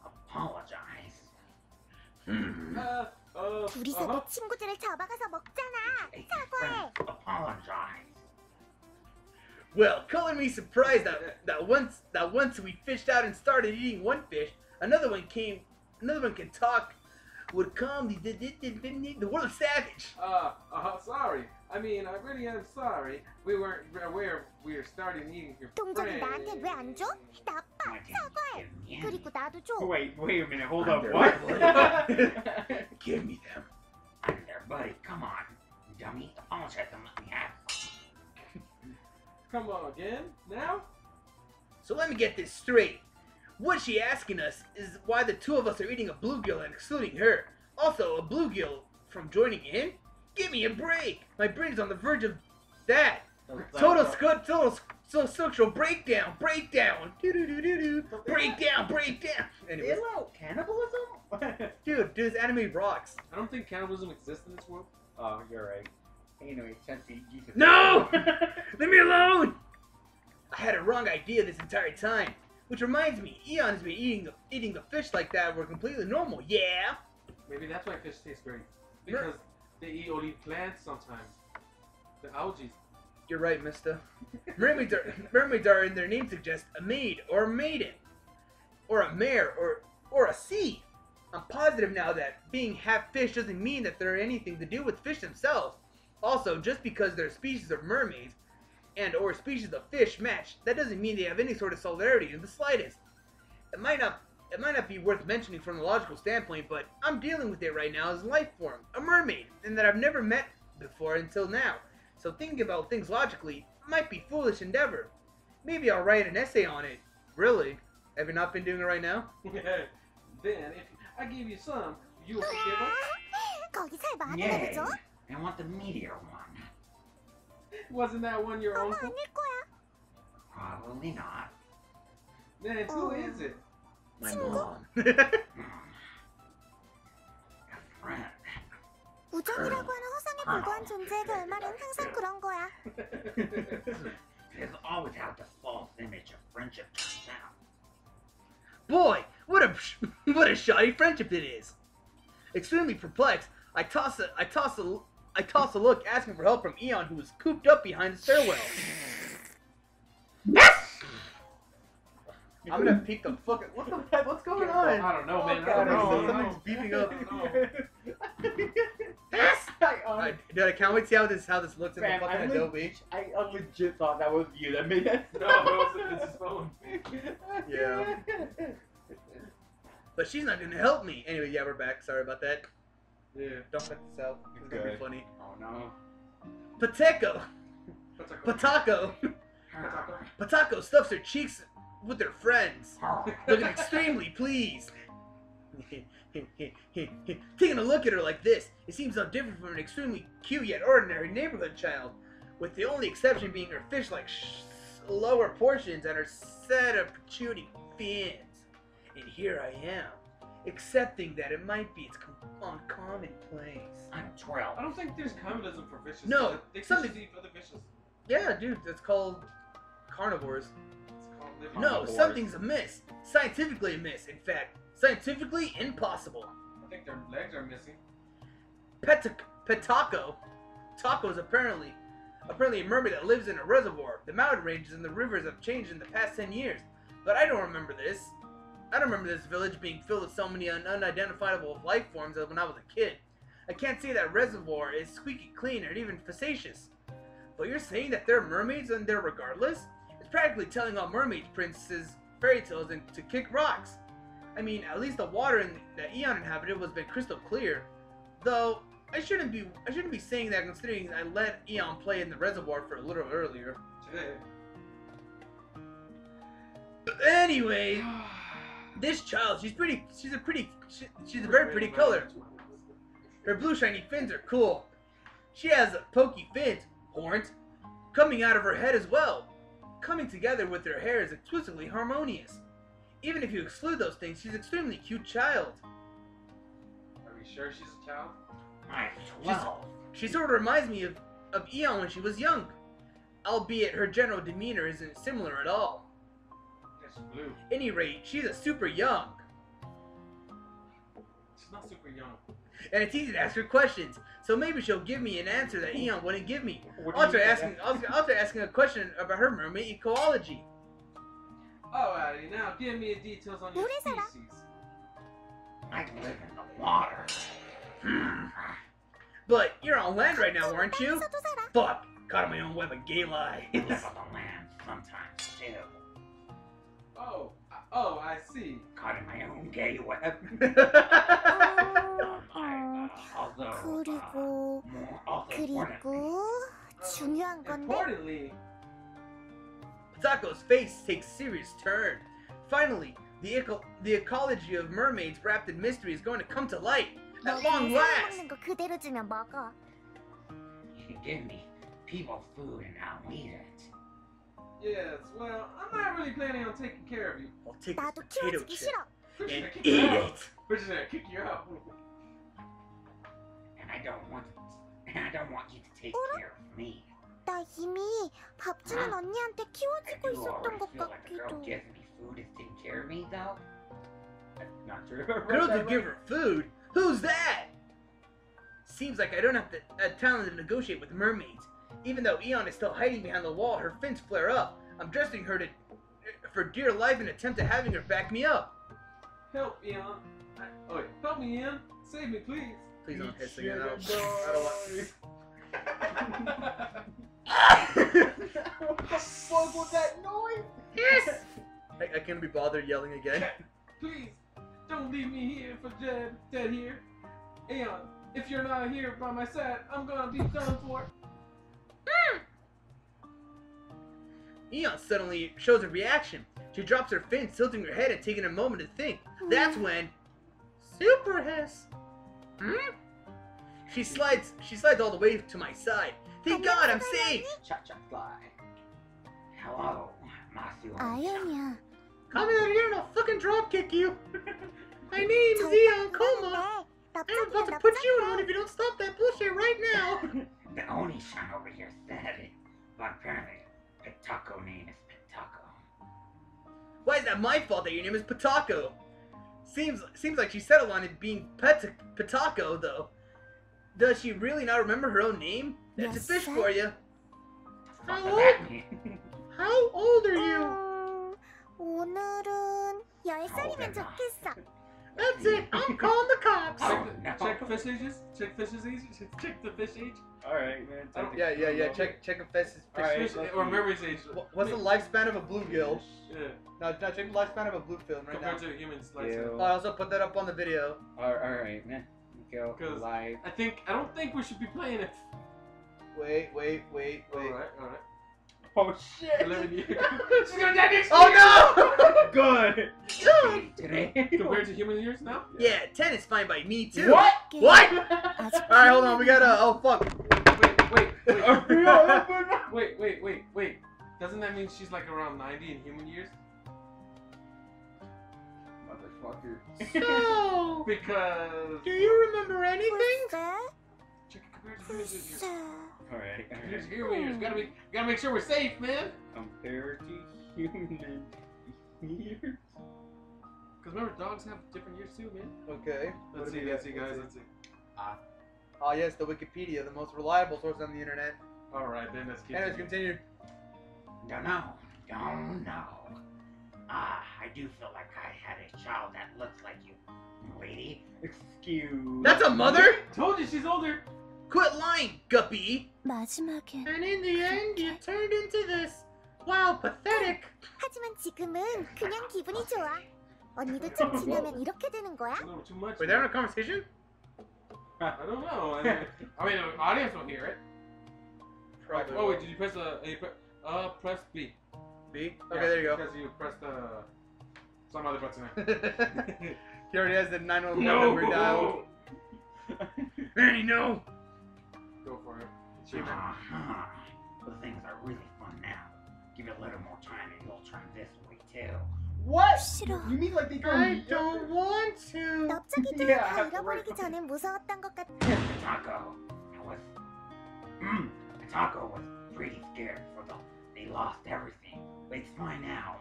[SPEAKER 5] Apologize.
[SPEAKER 4] 둘이서도 친구들을 잡아가서 먹잖아.
[SPEAKER 5] Hey,
[SPEAKER 4] 사과해.
[SPEAKER 5] friends, apologize.
[SPEAKER 1] Well, color me surprised that once we fished out and started eating one fish, another one can talk, would come the world of savage.
[SPEAKER 2] Sorry. I mean, I really am sorry. We weren't aware we were starting eating your
[SPEAKER 4] 동전을
[SPEAKER 2] friend.
[SPEAKER 4] 나한테 왜 안 줘? 나빠.
[SPEAKER 5] Why didn't you
[SPEAKER 4] 사과해.
[SPEAKER 5] give me any?
[SPEAKER 4] 그리고 나도 줘.
[SPEAKER 3] Wait a minute. Hold up.
[SPEAKER 1] I'm
[SPEAKER 3] What?
[SPEAKER 1] their Give me them.
[SPEAKER 5] I'm their buddy. Come on, dummy. Apologize and let me have it.
[SPEAKER 2] Come on again? Now?
[SPEAKER 1] So let me get this straight. What she asking us is why the two of us are eating a bluegill and excluding her. Also, a bluegill from joining in? Give me a break. My brain's on the verge of that. Total structural breakdown. Doo-doo-doo-doo-doo. Breakdown. Anyways,
[SPEAKER 3] Hello, cannibalism?
[SPEAKER 1] dude, this anime rocks.
[SPEAKER 2] I don't think cannibalism exists in this world.
[SPEAKER 3] Oh, you're right. Anyway, Chelsea, you can.
[SPEAKER 1] No! Leave me alone! I had a wrong idea this entire time. Which reminds me, Eon has been eating the fish like that were completely normal, yeah?
[SPEAKER 2] Maybe that's why fish taste great. Because they eat only plants sometimes. The algae.
[SPEAKER 1] You're right, mister. Mermaids are in their name suggest a maid or a maiden. Or a mare or a sea. I'm positive now that being half fish doesn't mean that they're anything to do with fish themselves. Also, just because they're species of mermaids and or species of fish match, that doesn't mean they have any sort of solidarity in the slightest. It might not be worth mentioning from a logical standpoint, but I'm dealing with it right now as a life form, a mermaid, and that I've never met before until now. So thinking about things logically might be foolish endeavor. Maybe I'll write an essay on it. Really? Have you not been doing it right now?
[SPEAKER 2] Then, if I give you some, you will forgive us?
[SPEAKER 4] 거기 살 많이
[SPEAKER 5] Yay.
[SPEAKER 4] 내줘?
[SPEAKER 5] I want the meteor one.
[SPEAKER 2] Wasn't that one your
[SPEAKER 4] 아마
[SPEAKER 2] uncle?
[SPEAKER 4] 아닐 거야.
[SPEAKER 5] Probably not.
[SPEAKER 2] Then who is it?
[SPEAKER 5] My
[SPEAKER 4] 친구?
[SPEAKER 5] mom. A friend.
[SPEAKER 4] 우정이라고 하는 허상에 불과한 존재의 결말은 항상 그런 거야.
[SPEAKER 5] There's always how the false image of friendship turns out.
[SPEAKER 1] Boy, what a shoddy friendship it is. Extremely perplexed, I toss a look asking for help from Eon, who was cooped up behind the stairwell. I'm gonna peek the fuck. What the heck? What's going on?
[SPEAKER 2] I don't know, man.
[SPEAKER 3] Okay,
[SPEAKER 2] I don't know.
[SPEAKER 1] Something's beeping up.
[SPEAKER 3] I
[SPEAKER 1] Dude, I can't wait to see how this looks in the
[SPEAKER 3] Fam,
[SPEAKER 1] fucking
[SPEAKER 3] I
[SPEAKER 1] Adobe.
[SPEAKER 3] legit thought that was you that made that.
[SPEAKER 2] No, it was his phone.
[SPEAKER 1] Yeah. But she's not gonna help me. Anyway, yeah, we're back. Sorry about that.
[SPEAKER 2] Yeah.
[SPEAKER 1] Don't cut this out. It's gonna be
[SPEAKER 3] Okay.
[SPEAKER 1] funny.
[SPEAKER 3] Oh no.
[SPEAKER 1] Pateco!
[SPEAKER 2] What's that
[SPEAKER 1] Patako! Patako stuffs her cheeks with her friends, looking extremely pleased. Taking a look at her like this, it seems so different from an extremely cute yet ordinary neighborhood child, with the only exception being her fish-like lower portions and her set of protruding fins. And here I am, accepting that it might be its commonplace.
[SPEAKER 5] I'm 12.
[SPEAKER 2] I don't think there's communism for fishes.
[SPEAKER 1] No,
[SPEAKER 2] They
[SPEAKER 1] something-
[SPEAKER 2] fishes eat other fishes.
[SPEAKER 1] Yeah, dude, that's called carnivores.
[SPEAKER 2] It's called living.
[SPEAKER 1] No,
[SPEAKER 3] Carnivores.
[SPEAKER 1] something's amiss. Scientifically amiss, in fact. Scientifically impossible.
[SPEAKER 2] I think their legs are missing.
[SPEAKER 1] Petako. Taco is apparently a mermaid that lives in a reservoir. The mountain ranges and the rivers have changed in the past 10 years. But I don't remember this. I don't remember this village being filled with so many unidentifiable life forms as when I was a kid. I can't say that reservoir is squeaky clean or even facetious. But you're saying that they're mermaids and they're regardless? It's practically telling all mermaid princesses fairy tales and to kick rocks. I mean, at least the water that Eon inhabited was been crystal clear. Though I shouldn't be saying that considering I let Eon play in the reservoir for a little earlier.
[SPEAKER 2] Today.
[SPEAKER 1] Anyway, this child, she's a very pretty color. Her blue shiny fins are cool. She has pokey fins, horns, coming out of her head as well. Coming together with her hair is exquisitely harmonious. Even if you exclude those things, she's an extremely cute child.
[SPEAKER 2] Are we sure she's a child?
[SPEAKER 5] I'm 12.
[SPEAKER 1] She sort of reminds me of Eon when she was young. Albeit her general demeanor isn't similar at all.
[SPEAKER 2] Yes, blue.
[SPEAKER 1] Any rate, she's a super young.
[SPEAKER 2] She's not super young.
[SPEAKER 1] And it's easy to ask her questions, so maybe she'll give me an answer that Eon wouldn't give me.
[SPEAKER 3] What do
[SPEAKER 1] I'll
[SPEAKER 3] you
[SPEAKER 1] try
[SPEAKER 3] mean
[SPEAKER 1] I'll try asking a question about her mermaid ecology.
[SPEAKER 2] Alrighty, now give me the details on your
[SPEAKER 4] 물에 살아.
[SPEAKER 2] species.
[SPEAKER 5] I live in the water.
[SPEAKER 1] But you're on land right now, aren't you?
[SPEAKER 4] 땅에서도 살아.
[SPEAKER 1] Fuck! Caught on my own web of gay
[SPEAKER 5] I
[SPEAKER 1] lies.
[SPEAKER 5] live on the land sometimes too.
[SPEAKER 2] Oh, I see.
[SPEAKER 5] Caught in my own gay web. Although,
[SPEAKER 4] 그리고
[SPEAKER 5] also
[SPEAKER 4] 그리고 중요한 건데
[SPEAKER 2] Importantly,
[SPEAKER 1] Patako's face takes a serious turn. Finally, the ecology of mermaids wrapped in mystery is going to come to light.
[SPEAKER 4] 너
[SPEAKER 1] At long
[SPEAKER 4] 사람
[SPEAKER 1] last!
[SPEAKER 4] 먹는 거 그대로 주면 먹어.
[SPEAKER 5] you can give me people food and I'll eat it.
[SPEAKER 2] yes, well, I'm not really planning on taking care of you.
[SPEAKER 1] I'll take
[SPEAKER 4] 나도
[SPEAKER 1] this potato
[SPEAKER 4] 키워주기
[SPEAKER 1] chip
[SPEAKER 4] 싫어.
[SPEAKER 2] We're just
[SPEAKER 1] and
[SPEAKER 2] gonna kick
[SPEAKER 1] eat
[SPEAKER 2] you out.
[SPEAKER 1] it.
[SPEAKER 2] We're just gonna kick you out.
[SPEAKER 5] And I don't want you to take care of me.
[SPEAKER 4] 나 이미 밥 주는 언니한테
[SPEAKER 5] I
[SPEAKER 4] 키워주고
[SPEAKER 5] do
[SPEAKER 4] 있었던
[SPEAKER 5] always
[SPEAKER 4] 것
[SPEAKER 5] feel like a girl
[SPEAKER 4] 같기도.
[SPEAKER 5] gives me food is taking care of me though.
[SPEAKER 3] I'm not sure.
[SPEAKER 1] Girls who give her food? Who's that? Seems like I don't have the talent to negotiate with mermaids. Even though Eon is still hiding behind the wall, her fins flare up. I'm dressing her for dear life in an attempt at having her back me up.
[SPEAKER 2] Help, Eon. Help me, Ian. Save me, please.
[SPEAKER 1] Please don't hiss again. I don't want.
[SPEAKER 3] What the fuck was that noise?
[SPEAKER 1] Yes! I can't be bothered yelling again.
[SPEAKER 2] Please, don't leave me here for dead here. Aeon, if you're not here by my side, I'm gonna be done for.
[SPEAKER 1] Eon suddenly shows a reaction. She drops her fins, tilting her head and taking a moment to think. That's when Super hiss. Hmm? She slides all the way to my side. Thank God I'm safe.
[SPEAKER 3] Cha-cha fly.
[SPEAKER 5] Hello, Masu.
[SPEAKER 4] 아연이야.
[SPEAKER 1] Come out here and I'll fucking drop kick you. My name's Eon Koma. I'm about to put you in one if you don't stop that bullshit right now.
[SPEAKER 5] The Oni-san over here said it, but apparently Pitako name is Pitako.
[SPEAKER 1] Why is that my fault that your name is Patako? Seems like she settled on it being Patako though. Does she really not remember her own name? That's
[SPEAKER 4] Yes,
[SPEAKER 1] a fish
[SPEAKER 4] sir.
[SPEAKER 1] for you.
[SPEAKER 5] What
[SPEAKER 1] How
[SPEAKER 5] does
[SPEAKER 1] old?
[SPEAKER 5] that mean?
[SPEAKER 1] How old are you?
[SPEAKER 4] 오늘은 10살이면 좋겠어.
[SPEAKER 1] That's it. I'm calling the cops.
[SPEAKER 5] Oh, no.
[SPEAKER 2] Check fish ages. Check fish's age. Check the fish age.
[SPEAKER 3] Alright, man.
[SPEAKER 2] I don't-
[SPEAKER 1] Yeah. Check a fish.
[SPEAKER 3] Alright,
[SPEAKER 2] Fish,
[SPEAKER 3] let's
[SPEAKER 2] or
[SPEAKER 3] see.
[SPEAKER 2] Mermaid's age.
[SPEAKER 1] What's the lifespan of a bluegill?
[SPEAKER 2] Yeah.
[SPEAKER 1] No, check the lifespan of a bluefin right now.
[SPEAKER 2] Compared to a human's
[SPEAKER 3] Yeah.
[SPEAKER 2] lifespan.
[SPEAKER 1] I also put that up on the video.
[SPEAKER 3] Alright, man. Go
[SPEAKER 2] 'Cause-
[SPEAKER 3] live.
[SPEAKER 2] I don't think we should be playing it.
[SPEAKER 1] Wait.
[SPEAKER 2] Alright.
[SPEAKER 3] Oh shit!
[SPEAKER 2] 11 years. She's gonna die next
[SPEAKER 1] Oh
[SPEAKER 2] year!
[SPEAKER 1] no!
[SPEAKER 3] Good!
[SPEAKER 5] Today?
[SPEAKER 2] Compared to human years now?
[SPEAKER 1] Yeah, 10 is fine by me too.
[SPEAKER 3] What?
[SPEAKER 1] What?
[SPEAKER 4] 아직
[SPEAKER 1] Alright, hold on. We gotta. Oh fuck.
[SPEAKER 2] Wait. Doesn't that mean she's like around 90 in human years?
[SPEAKER 3] Motherfucker.
[SPEAKER 1] So,
[SPEAKER 2] Because...
[SPEAKER 1] do you remember anything?
[SPEAKER 4] 글쎄,
[SPEAKER 2] Check it compared to human years.
[SPEAKER 4] 글쎄.
[SPEAKER 3] Alright,
[SPEAKER 2] Here's
[SPEAKER 3] alright.
[SPEAKER 2] human years. Gotta make sure we're safe, man.
[SPEAKER 3] Compared to human years.
[SPEAKER 2] Because remember, dogs have different years too, man.
[SPEAKER 1] Okay.
[SPEAKER 2] Let's see, guys. Let's see.
[SPEAKER 1] Oh yes, the Wikipedia, the most reliable source on the internet.
[SPEAKER 2] Alright, then let's keep
[SPEAKER 1] Anyways, continue.
[SPEAKER 5] Don't know. I do feel like I had a child that looks like you, lady.
[SPEAKER 3] Excuse.
[SPEAKER 1] That's a mother?
[SPEAKER 2] Told you she's older.
[SPEAKER 1] Quit lying, Guppy.
[SPEAKER 4] 마지막엔.
[SPEAKER 1] And in the end, you turned into this. Wow, pathetic.
[SPEAKER 4] 하지만 지금은 그냥 기분이 좋아. 언니도 좀 지나면 이렇게 되는 거야?
[SPEAKER 2] A little too much.
[SPEAKER 1] Were they having a conversation?
[SPEAKER 2] I don't know. I mean, the audience will hear it.
[SPEAKER 1] Probably.
[SPEAKER 2] Oh wait, did you press press B?
[SPEAKER 1] B?
[SPEAKER 2] Yeah,
[SPEAKER 1] Okay, there you go.
[SPEAKER 2] Because you pressed some other button there.
[SPEAKER 1] He already has the 911 number dialed. Manny, no!
[SPEAKER 2] Go for it.
[SPEAKER 1] Achievement.
[SPEAKER 5] The things are really fun now. Give it a little more time and you'll turn this way too.
[SPEAKER 3] What?
[SPEAKER 4] 싫어.
[SPEAKER 3] You mean like they go?
[SPEAKER 1] I don't want to.
[SPEAKER 4] 넓적이도
[SPEAKER 3] Yeah, I
[SPEAKER 4] 다
[SPEAKER 3] have to
[SPEAKER 4] 잃어버리기
[SPEAKER 3] work.
[SPEAKER 4] 전엔 무서웠던 것 같아.
[SPEAKER 5] Taco was pretty scared for they lost everything. But it's fine now.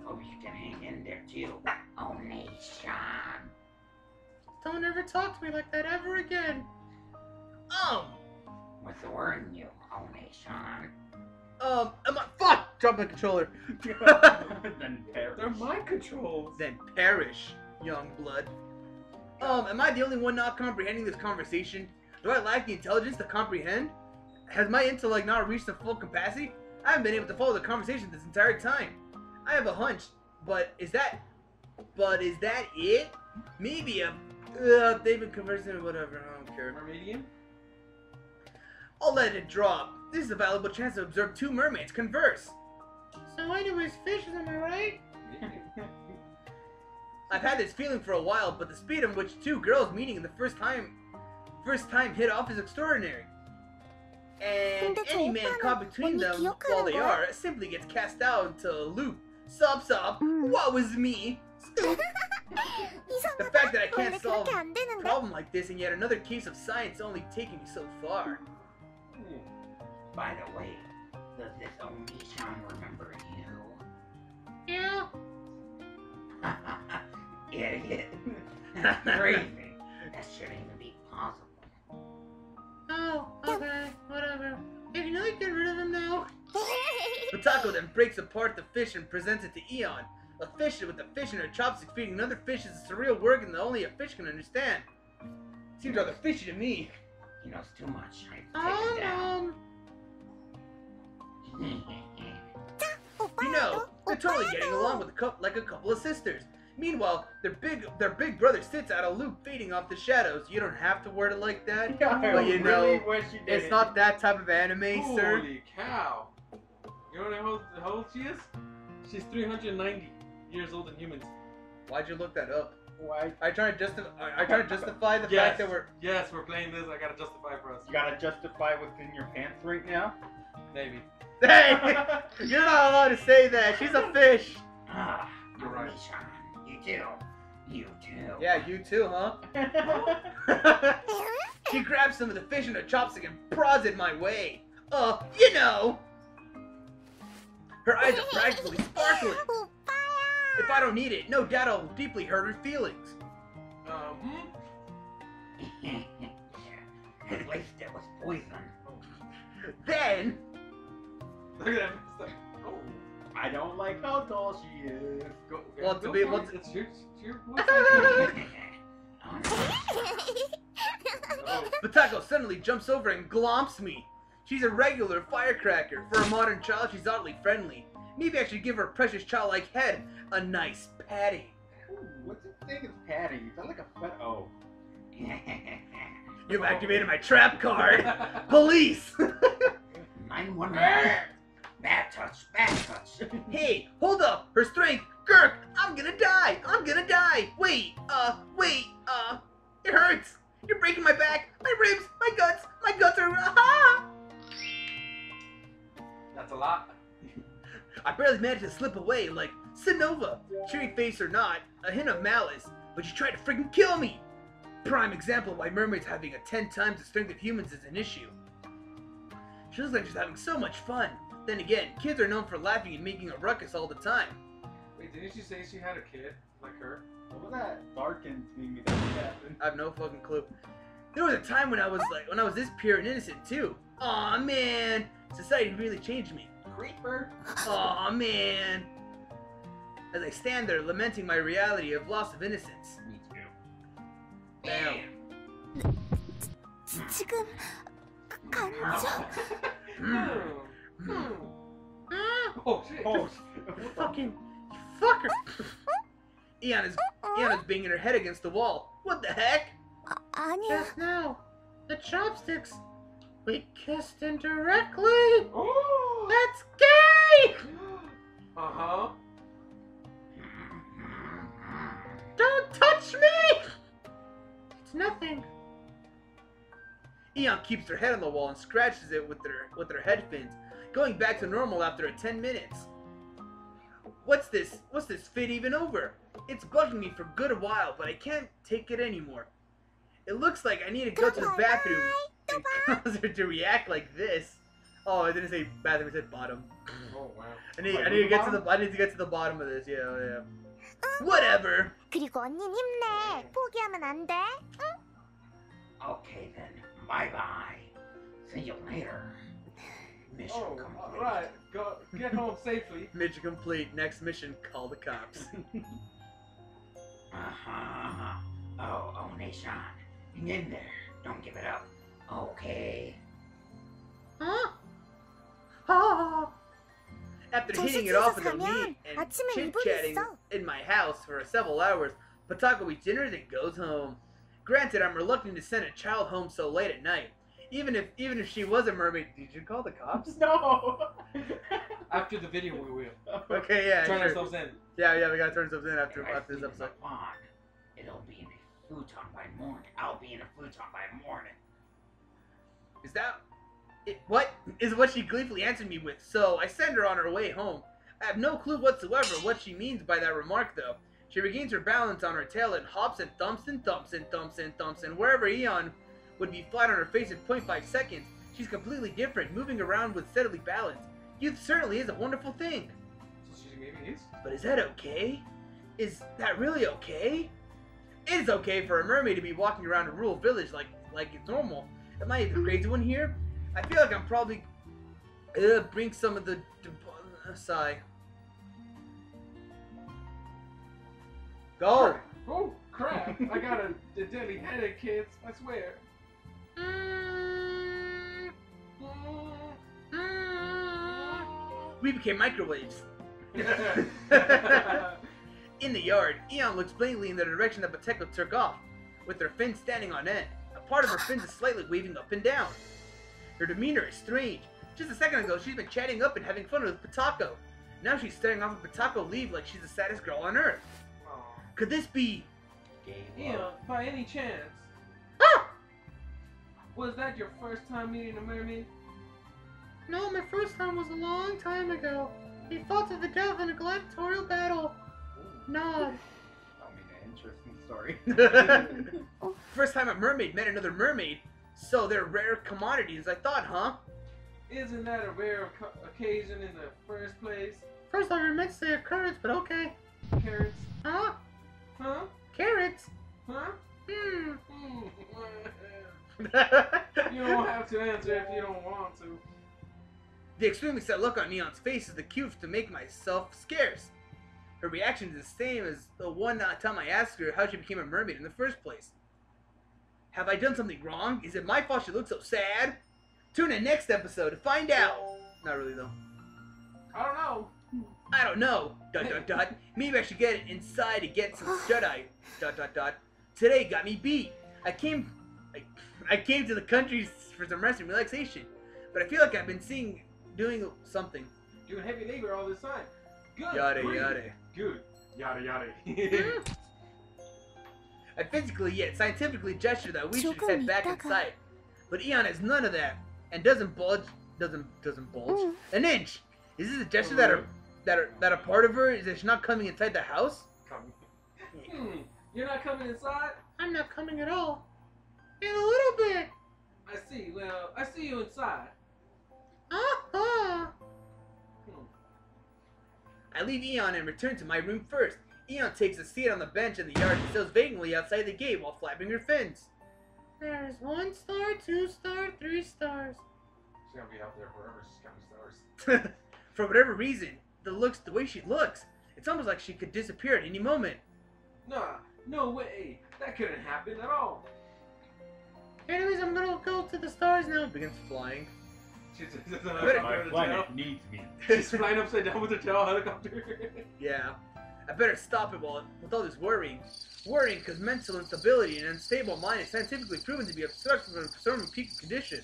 [SPEAKER 5] Hope you can hang in there too. Oni-san.
[SPEAKER 1] Don't ever talk to me like that ever again.
[SPEAKER 5] What's the word in you, Oni-san?
[SPEAKER 1] Fuck! Drop the controller.
[SPEAKER 3] Then perish.
[SPEAKER 2] They're mind controls.
[SPEAKER 1] Then perish, young blood. Am I the only one not comprehending this conversation? Do I lack the intelligence to comprehend? Has my intellect not reached the full capacity? I haven't been able to follow the conversation this entire time. I have a hunch, but is that it? Maybe they've been conversing, whatever, I don't care.
[SPEAKER 2] Mermaidian?
[SPEAKER 1] I'll let it drop. This is a valuable chance to observe two mermaids converse. So anyways, fishes, am I right? I've had this feeling for a while, but the speed at which two girls meeting in the first time hit off is extraordinary. And
[SPEAKER 4] 근데 저
[SPEAKER 1] any man caught
[SPEAKER 4] 오빠는
[SPEAKER 1] between
[SPEAKER 4] 언니
[SPEAKER 1] them
[SPEAKER 4] 기억하는
[SPEAKER 1] while they
[SPEAKER 4] 거야?
[SPEAKER 1] are simply gets cast out into a loop. Sup, what was me? The
[SPEAKER 4] 이상하다.
[SPEAKER 1] fact that I
[SPEAKER 4] 원래
[SPEAKER 1] can't solve
[SPEAKER 4] 그렇게 안
[SPEAKER 1] a
[SPEAKER 4] 되는데.
[SPEAKER 1] problem like this and yet another case of science only taking me so far.
[SPEAKER 5] By the way, does this Oni-san remember you?
[SPEAKER 1] Yeah.
[SPEAKER 5] Idiot. Crazy. That shouldn't even be possible.
[SPEAKER 1] Oh, okay, whatever. If you know you get rid of him now. Potako then breaks apart the fish and presents it to Eon. A fish with a fish in her chopsticks feeding another fish is a surreal work that only a fish can understand. Seems rather fishy to me.
[SPEAKER 5] He knows too much. I take it down.
[SPEAKER 4] 오빠야도,
[SPEAKER 1] You know, they're totally getting along with like a couple of sisters. Meanwhile, their big brother sits out of loop feeding off the shadows. You don't have to word it like that. But you know, it's not that type of anime, sir.
[SPEAKER 2] Holy cow. You know how old she is? She's 390 years old in humans.
[SPEAKER 1] Why'd you look that up?
[SPEAKER 3] Why?
[SPEAKER 1] I try to justify the fact that we're.
[SPEAKER 2] Yes, we're playing this. I gotta justify for us.
[SPEAKER 3] You gotta justify what's in your pants right now?
[SPEAKER 2] Maybe.
[SPEAKER 1] Hey, you're not allowed to say that. She's a fish.
[SPEAKER 5] Ah,
[SPEAKER 2] You're right.
[SPEAKER 5] Oni-san, you too. You too.
[SPEAKER 1] Yeah, you too, huh? She grabs some of the fish in a chopstick and prods it my way. You know. Her eyes are practically sparkling. If I don't eat it, no doubt I'll deeply hurt her feelings.
[SPEAKER 5] At least it was poison.
[SPEAKER 1] Then,
[SPEAKER 2] Look at that. It's like, oh.
[SPEAKER 3] I don't like how tall she is.
[SPEAKER 2] Go,
[SPEAKER 1] Well, to be-
[SPEAKER 2] for
[SPEAKER 1] well,
[SPEAKER 2] it. It's your Oh.
[SPEAKER 1] Patako suddenly jumps over and glomps me. She's a regular firecracker. For a modern child, she's oddly friendly. Maybe I should give her precious childlike head a nice patting.
[SPEAKER 3] Ooh, what's this thing is patty? You sound like a pet. Oh.
[SPEAKER 1] You've activated my trap card. Police!
[SPEAKER 5] 911. Bad touch, bad touch.
[SPEAKER 1] Hey, hold up. Her strength. Girk, I'm gonna die. I'm gonna die. Wait, it hurts. You're breaking my back, my ribs, my guts are,
[SPEAKER 2] That's a lot.
[SPEAKER 1] I barely managed to slip away like Sinova. Cheery face or not, a hint of malice, but she tried to freaking kill me. Prime example why mermaids having a 10 times the strength of humans is an issue. She looks like she's having so much fun. Then again, kids are known for laughing and making a ruckus all the time.
[SPEAKER 2] Wait, didn't you say she had a kid like her?
[SPEAKER 3] What was that Darkin thing that happened?
[SPEAKER 1] I have no fucking clue. There was a time when I was this pure and innocent too. Aw man, society really changed me.
[SPEAKER 3] Creeper.
[SPEAKER 1] Aw man. As I stand there lamenting my reality of loss of innocence.
[SPEAKER 3] Me too.
[SPEAKER 1] Damn.
[SPEAKER 4] 지금 간접?
[SPEAKER 2] Oh shit.
[SPEAKER 3] Oh,
[SPEAKER 1] Fucking fucker. Iana's banging her head against the wall. What the heck?
[SPEAKER 4] 아니야.
[SPEAKER 1] Just now, the chopsticks. We kissed indirectly.
[SPEAKER 2] Oh.
[SPEAKER 1] That's gay.
[SPEAKER 2] Uh-huh.
[SPEAKER 1] Don't touch me. It's nothing. Eon keeps her head on the wall and scratches it with her head fins, going back to normal after 10 minutes. What's this fit even over? It's bugging me for good a while, but I can't take it anymore. It looks like I need to go to the bathroom and cause her to react like this. Oh, I didn't say bathroom, I said bottom.
[SPEAKER 2] Oh wow.
[SPEAKER 1] I need to get to the bottom of this. Yeah. Whatever.
[SPEAKER 4] 그리고 언닌 힘내. 포기하면 안 돼.
[SPEAKER 5] Okay then, bye-bye. See you later. Mission
[SPEAKER 2] Oh,
[SPEAKER 5] complete.
[SPEAKER 2] alright. Go get home safely.
[SPEAKER 1] Mission complete. Next mission, call the cops.
[SPEAKER 5] Uh-huh. Oh, Oni-san. Hang in there. Don't give it up. Okay.
[SPEAKER 1] Huh? Ah. After hitting it off with the meat and
[SPEAKER 4] 아침에
[SPEAKER 1] chit-chatting
[SPEAKER 4] 있어.
[SPEAKER 1] in my house for several hours, Patako eats dinner then goes home. Granted, I'm reluctant to send a child home so late at night. Even if she was a mermaid, did you call the cops?
[SPEAKER 3] No.
[SPEAKER 2] After the video, we will
[SPEAKER 1] Okay, yeah,
[SPEAKER 2] turn
[SPEAKER 1] sure.
[SPEAKER 2] ourselves in.
[SPEAKER 1] Yeah, we gotta turn ourselves in after
[SPEAKER 5] If I
[SPEAKER 1] this
[SPEAKER 5] sleep in the
[SPEAKER 1] episode.
[SPEAKER 5] pond, it'll be in a futon by morning. I'll be in a futon by morning.
[SPEAKER 1] Is that what is what she gleefully answered me with? So I send her on her way home. I have no clue whatsoever what she means by that remark, though. She regains her balance on her tail and hops and thumps and thumps and thumps and thumps, and wherever Eon would be flat on her face in 0.5 seconds, she's completely different, moving around with steadily balance. Youth certainly is a wonderful thing.
[SPEAKER 2] So she maybe is.
[SPEAKER 1] But is that okay? Is that really okay? It is okay for a mermaid to be walking around a rural village like it's normal. Am I the crazy one here? I feel like I'm probably bring some of the sigh. Go.
[SPEAKER 2] Oh crap! I got a deadly headache, kids. I swear.
[SPEAKER 1] We became microwaves. In the yard, Eon looks blatantly in the direction that Pateko took off, with her fins standing on end. A part of her fins is slightly waving up and down. Her demeanor is strange. Just a second ago, she's been chatting up and having fun with Patako. Now she's staring off at Patako leave like she's the saddest girl on earth.
[SPEAKER 2] Aw.
[SPEAKER 1] Could this be
[SPEAKER 3] Gave up.
[SPEAKER 2] Eon, by any chance, was that your first time meeting a mermaid?
[SPEAKER 6] No, my first time was a long time ago. We fought to the death in a gladiatorial battle. Nod.
[SPEAKER 3] Tell me an interesting story.
[SPEAKER 1] First time a mermaid met another mermaid, so they're rare commodities, I thought, huh?
[SPEAKER 2] Isn't that a rare occasion in the first place?
[SPEAKER 6] First I meant to say occurrence, but okay.
[SPEAKER 2] Carrots?
[SPEAKER 6] Huh?
[SPEAKER 2] Huh?
[SPEAKER 6] Carrots?
[SPEAKER 2] Huh?
[SPEAKER 6] Hmm.
[SPEAKER 2] You don't have to answer if you don't want to.
[SPEAKER 1] The extremely sad look on Neon's face is the cue to make myself scarce. Her reaction is the same as the one time I asked her how she became a mermaid in the first place. Have I done something wrong? Is it my fault she looks so sad? Tune in next episode to find out. Not really though.
[SPEAKER 2] I don't know.
[SPEAKER 1] I don't know. ... Maybe I should get inside to get some shut-eye. ... Today got me beat. I came to the country for some rest and relaxation, but I feel like I've been doing something.
[SPEAKER 2] Doing heavy labor all this time. Good.
[SPEAKER 1] Yada
[SPEAKER 2] grief.
[SPEAKER 1] yada.
[SPEAKER 2] Good. Yada yada.
[SPEAKER 1] I physically yet scientifically gesture that we should head back inside, but Eon has none of that and doesn't bulge an inch. Is this a gesture that a part of her is that she's not coming inside the house?
[SPEAKER 2] You're not coming inside?
[SPEAKER 6] I'm not coming at all. In a little bit.
[SPEAKER 2] I see. Well, I see you inside.
[SPEAKER 1] I leave Eon and return to my room first. Eon takes a seat on the bench in the yard and stares vacantly outside the gate while flapping her fins.
[SPEAKER 6] There's 1 star, 2 star, 3 stars.
[SPEAKER 2] She's gonna be out there forever. She's counting stars.
[SPEAKER 1] For whatever reason, the way she looks, it's almost like she could disappear at any moment.
[SPEAKER 2] Nah, no way. That couldn't happen at all.
[SPEAKER 6] Anyways, I'm gonna go to the stars now.
[SPEAKER 1] Begins flying.
[SPEAKER 2] She's
[SPEAKER 3] My planet needs me.
[SPEAKER 2] She's flying upside down with her tail helicopter.
[SPEAKER 1] Yeah. I better stop it with all this worrying. Worrying because mental instability and unstable mind is scientifically proven to be obstructive of performing peak condition.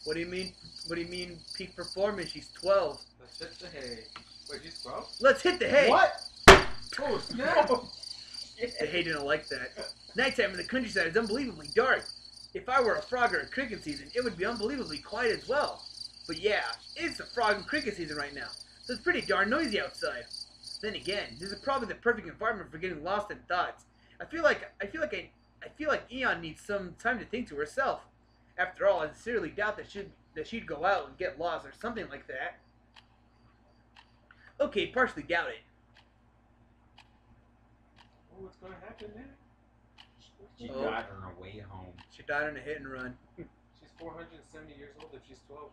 [SPEAKER 1] What do you mean? What do you mean peak performance? She's 12.
[SPEAKER 2] Let's hit the hay. Wait, she's 12?
[SPEAKER 1] Let's hit the hay.
[SPEAKER 3] What?
[SPEAKER 2] Oh, snap!
[SPEAKER 1] The hay didn't like that. Nighttime in the countryside is unbelievably dark. If I were a frog or a cricket season, it would be unbelievably quiet as well. But yeah, it's the frog and cricket season right now, so it's pretty darn noisy outside. Then again, this is probably the perfect environment for getting lost in thoughts. I feel like Eon needs some time to think to herself. After all, I sincerely doubt that she'd go out and get lost or something like that. Okay, partially doubt it.
[SPEAKER 2] Oh, what's gonna happen there?
[SPEAKER 3] She died on her way home.
[SPEAKER 1] She died on a hit and run.
[SPEAKER 2] She's 470 years old if she's 12.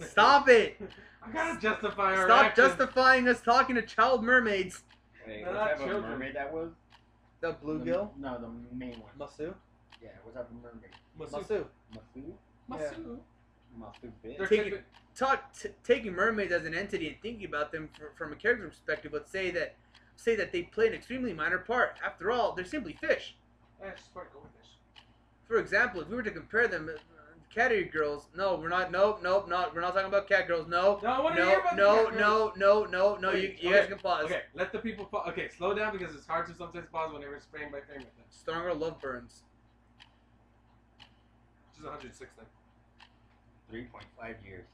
[SPEAKER 1] Stop it!
[SPEAKER 2] I gotta justify her
[SPEAKER 1] Stop
[SPEAKER 2] actions.
[SPEAKER 1] justifying us talking to child mermaids.
[SPEAKER 3] Wait,
[SPEAKER 2] They're
[SPEAKER 3] what
[SPEAKER 2] not
[SPEAKER 3] type of
[SPEAKER 2] children.
[SPEAKER 3] mermaid that was?
[SPEAKER 1] The bluegill?
[SPEAKER 3] No, the main one.
[SPEAKER 1] Masu?
[SPEAKER 3] Yeah, what type of mermaid?
[SPEAKER 1] Masu.
[SPEAKER 3] Masu?
[SPEAKER 2] Masu.
[SPEAKER 3] Masu bitch.
[SPEAKER 2] They're
[SPEAKER 1] Taking mermaids as an entity and thinking about them from a character perspective would say that they play an extremely minor part. After all, they're simply fish.
[SPEAKER 2] That's quite goldfish.
[SPEAKER 1] For example, if we were to compare them, cat-eared girls. No, we're not. Nope. We're not talking about cat girls. No.
[SPEAKER 2] No, I want to hear about the cat girls.
[SPEAKER 1] No.
[SPEAKER 2] Wait,
[SPEAKER 1] You guys can pause.
[SPEAKER 2] Okay, let the people pause. Okay, slow down because it's hard to sometimes pause whenever it's frame by frame like that.
[SPEAKER 1] Stronger love burns.
[SPEAKER 2] She's 106 then.
[SPEAKER 3] 3.5 years.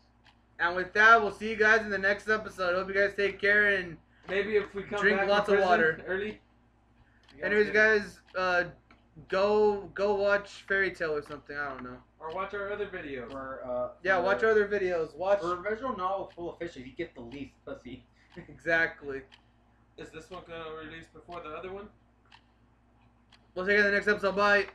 [SPEAKER 1] And with that, we'll see you guys in the next episode. Hope you guys take care and
[SPEAKER 2] Maybe if we come
[SPEAKER 1] Drink
[SPEAKER 2] back
[SPEAKER 1] lots
[SPEAKER 2] from
[SPEAKER 1] of
[SPEAKER 2] prison
[SPEAKER 1] water.
[SPEAKER 2] early.
[SPEAKER 1] anyways, guys, go watch Fairy Tale or something. I don't know.
[SPEAKER 2] Or watch our other videos.
[SPEAKER 1] Watch our other videos. Watch
[SPEAKER 3] For a visual novel full of fishes, you get the least pussy.
[SPEAKER 1] exactly.
[SPEAKER 2] Is this one gonna release before the other one?
[SPEAKER 1] We'll see you in the next episode. Bye.